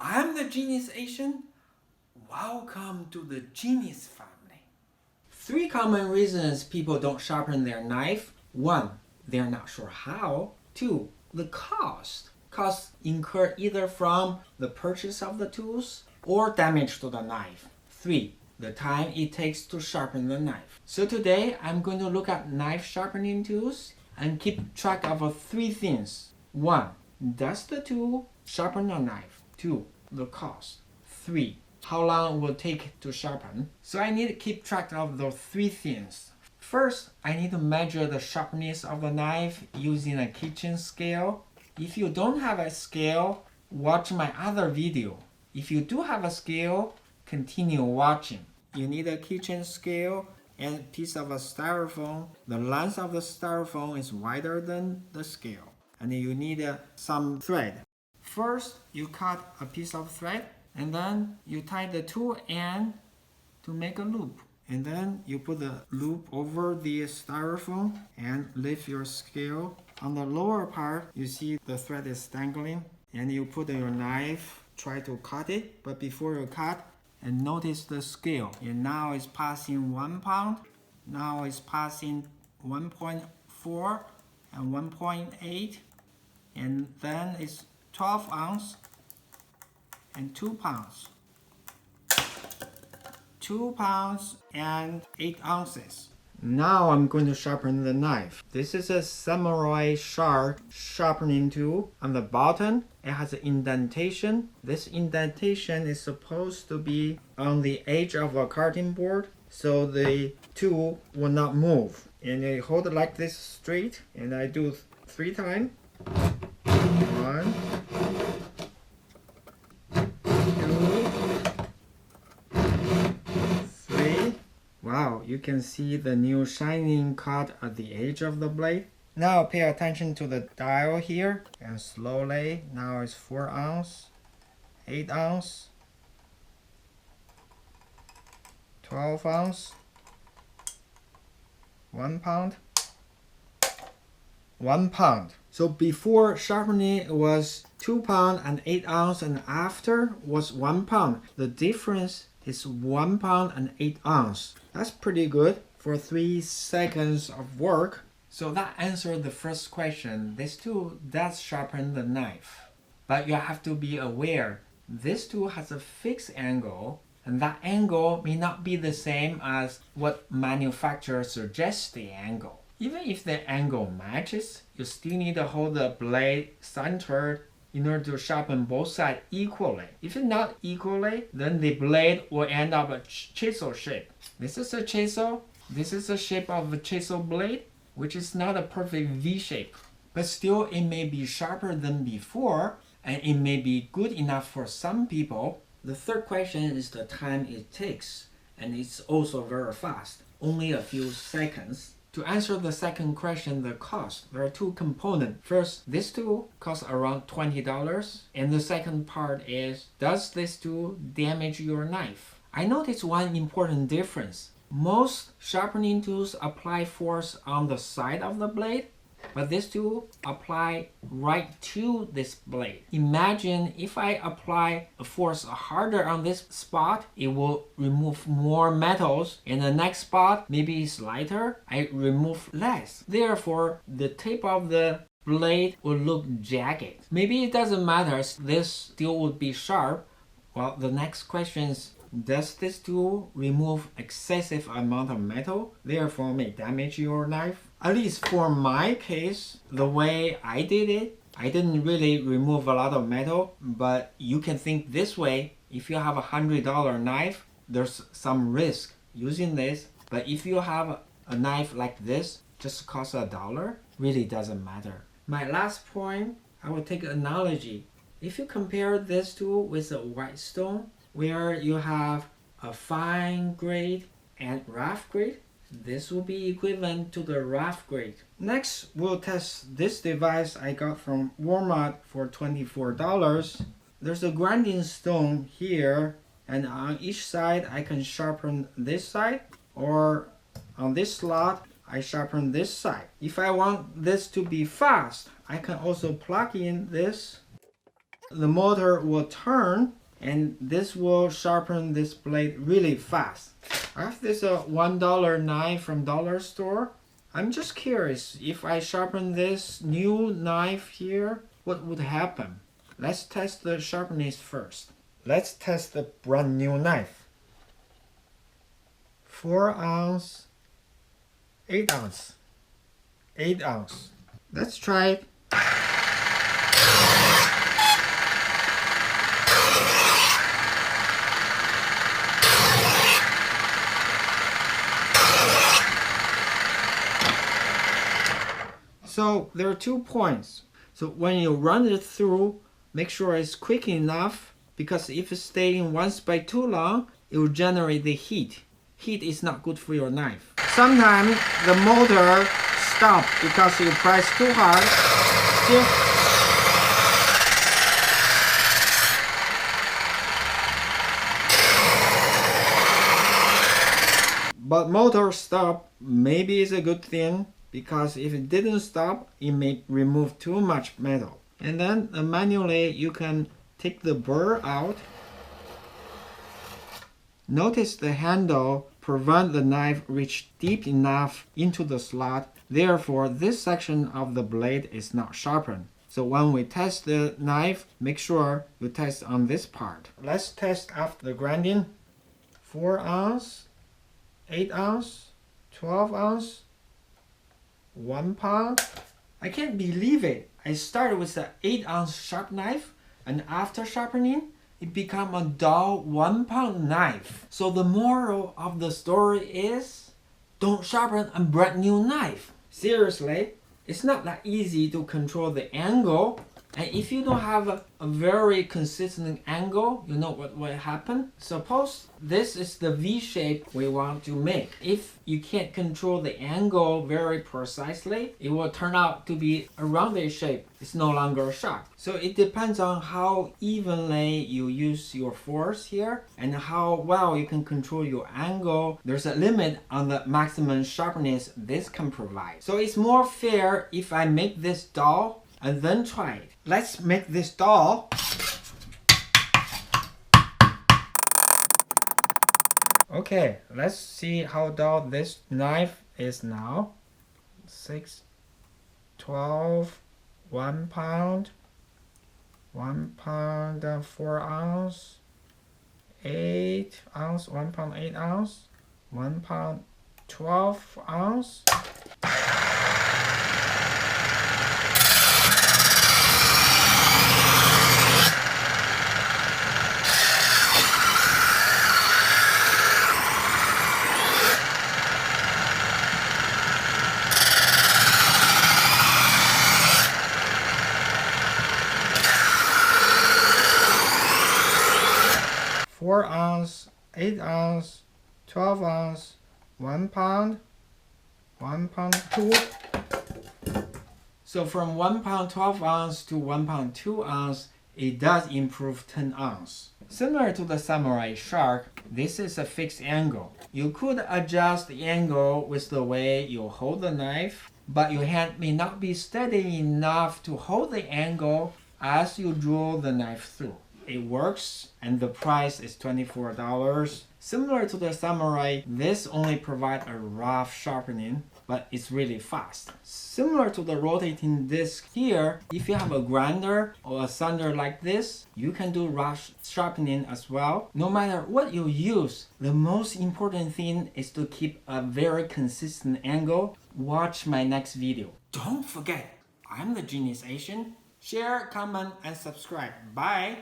I'm the Genius Asian. Welcome to the Genius family. 3 common reasons people don't sharpen their knife. 1. They're not sure how. 2. The cost. Costs incurred either from the purchase of the tools or damage to the knife. 3. The time it takes to sharpen the knife. So today I'm going to look at knife sharpening tools and keep track of 3 things. 1. Does the tool sharpen a knife? 2. The cost. 3. How long it will take to sharpen. So I need to keep track of those 3 things. First, I need to measure the sharpness of the knife using a kitchen scale. If you don't have a scale, watch my other video. If you do have a scale, continue watching. You need a kitchen scale and a piece of a styrofoam. The length of the styrofoam is wider than the scale. And you need some thread. First, you cut a piece of thread and then you tie the two ends to make a loop. And then you put the loop over the styrofoam and lift your scale. On the lower part, you see the thread is dangling and you put your knife, try to cut it, but before you cut, and notice the scale. And now it's passing 1 pound. Now it's passing 1.4 and 1.8. And then it's 12 ounce and 2 pounds. 2 pounds and 8 ounces. Now I'm going to sharpen the knife. This is a Samurai Shark sharpening tool. On the bottom, it has an indentation. This indentation is supposed to be on the edge of a cutting board, so the tool will not move. And I hold it like this straight, and I do 3 times. 1, 2, 3. Wow, you can see the new shining cut at the edge of the blade. Now pay attention to the dial here and slowly. Now it's 4 ounce, 8 ounce, 12 ounce, 1 pound, 1 pound. So before sharpening it was 2 pound and 8 ounce, and after was 1 pound. The difference is 1 pound and 8 ounce. That's pretty good for 3 seconds of work. So that answered the first question. This tool does sharpen the knife. But you have to be aware, this tool has a fixed angle, and that angle may not be the same as what manufacturer suggests the angle. Even if the angle matches, you still need to hold the blade centered in order to sharpen both sides equally. If it's not equally, then the blade will end up a chisel shape. This is a chisel. This is the shape of a chisel blade, which is not a perfect V shape. But still, it may be sharper than before, and it may be good enough for some people. The third question is the time it takes, and it's also very fast, only a few seconds. To answer the second question, the cost, there are 2 components. First, this tool costs around $20. And the second part is, does this tool damage your knife? I noticed one important difference. Most sharpening tools apply force on the side of the blade, but this tool apply right to this blade. Imagine if I apply a force harder on this spot, it will remove more metals. In the next spot, maybe it's lighter, I remove less. Therefore, the tip of the blade will look jagged. Maybe it doesn't matter, this still would be sharp. Well, the next question is, does this tool remove excessive amount of metal, therefore may damage your knife? At least for my case, the way I did it, I didn't really remove a lot of metal, but you can think this way. If you have a $100 knife, there's some risk using this, but if you have a knife like this, just costs $1, really doesn't matter. My last point, I will take an analogy. If you compare this tool with a white stone, where you have a fine grade and rough grade, this will be equivalent to the rough grade. Next, we'll test this device I got from Walmart for $24. There's a grinding stone here, and on each side I can sharpen this side, or on this slot I sharpen this side. If I want this to be fast, I can also plug in this the motor will turn and this will sharpen this blade really fast. I have this $1 knife from dollar store. I'm just curious, if I sharpen this new knife here, what would happen? Let's test the sharpness first. Let's test the brand new knife. 4 ounce, 8 ounce, 8 ounce. Let's try it. So there are 2 points. So when you run it through, make sure it's quick enough, because if it stays in one spot too long, it will generate the heat. Heat is not good for your knife. Sometimes the motor stops because you press too hard. See? But motor stop maybe is a good thing, because if it didn't stop, it may remove too much metal. And then manually you can take the burr out. Notice the handle prevent the knife reach deep enough into the slot. Therefore, this section of the blade is not sharpened. So when we test the knife, make sure you test on this part. Let's test after the grinding. 4 ounce, 8 ounce, 12 ounce, 1 pound. I can't believe it. I started with an 8 ounce sharp knife, and after sharpening, it became a dull 1 pound knife. So the moral of the story is, don't sharpen a brand new knife. Seriously, it's not that easy to control the angle. And if you don't have a very consistent angle, you know what will happen? Suppose this is the V shape we want to make. If you can't control the angle very precisely, it will turn out to be a rounded shape. It's no longer sharp. So it depends on how evenly you use your force here and how well you can control your angle. There's a limit on the maximum sharpness this can provide. So it's more fair if I make this dull and then try it. Let's make this dull. Okay, let's see how dull this knife is now. 6, 12, 1 pound, 1 pound and 4 ounce, 8 ounce, 1 pound 8 ounce, 1 pound 12 ounce. Four ounce, 8 ounce, 12 ounce, 1 pound, 1 pound 2. So from 1 pound 12 ounce to 1 pound 2 ounce, it does improve 10 ounce. Similar to the Samurai Shark, this is a fixed angle. You could adjust the angle with the way you hold the knife, but your hand may not be steady enough to hold the angle as you draw the knife through. It works, and the price is $24. Similar to the Samurai, this only provides a rough sharpening, but it's really fast. Similar to the rotating disc here, if you have a grinder or a sander like this, you can do rough sharpening as well. No matter what you use, the most important thing is to keep a very consistent angle. Watch my next video. Don't forget, I'm the Genius Asian. Share, comment, and subscribe. Bye!